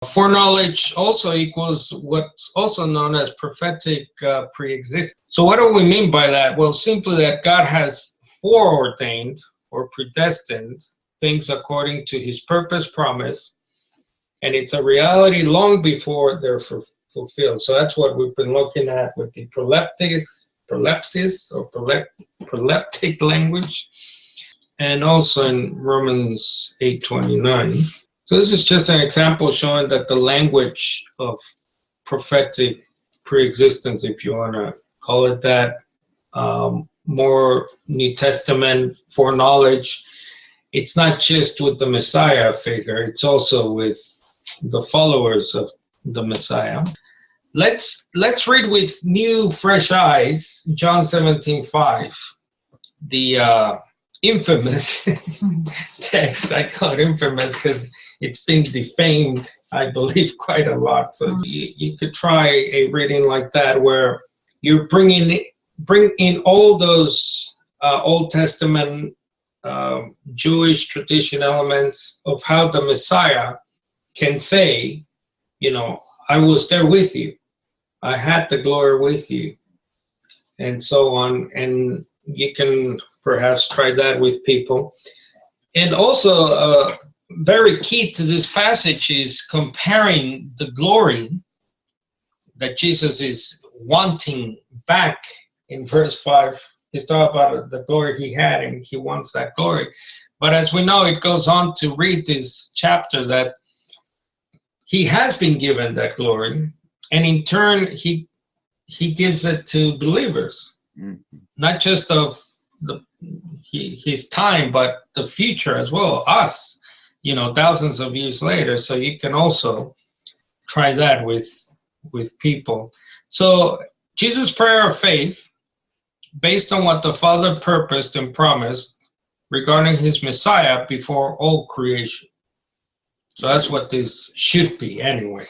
Foreknowledge also equals what's also known as prophetic preexistence. So what do we mean by that? Well, simply that God has foreordained or predestined things according to his purpose, promise, and it's a reality long before they're fulfilled. So that's what we've been looking at with the prolepsis or proleptic language, and also in Romans 8:29. So this is just an example showing that the language of prophetic preexistence, if you want to call it that, more New Testament foreknowledge, it's not just with the Messiah figure, it's also with the followers of the Messiah. Let's read with new, fresh eyes John 17:5, the infamous text. I call it infamous because it's been defamed, I believe, quite a lot. So you could try a reading like that where you bring in all those Old Testament Jewish tradition elements of how the Messiah can say, you know, I was there with you, I had the glory with you, and so on. And you can perhaps try that with people. And also very key to this passage is comparing the glory that Jesus is wanting back in verse 5. He's talking about the glory he had, and he wants that glory. But as we know, it goes on to read this chapter that he has been given that glory, and in turn he gives it to believers, not just of his time, but the future as well, us, you know, thousands of years later. So you can also try that with people. So Jesus' prayer of faith, based on what the Father purposed and promised regarding his Messiah before all creation. So that's what this should be anyway.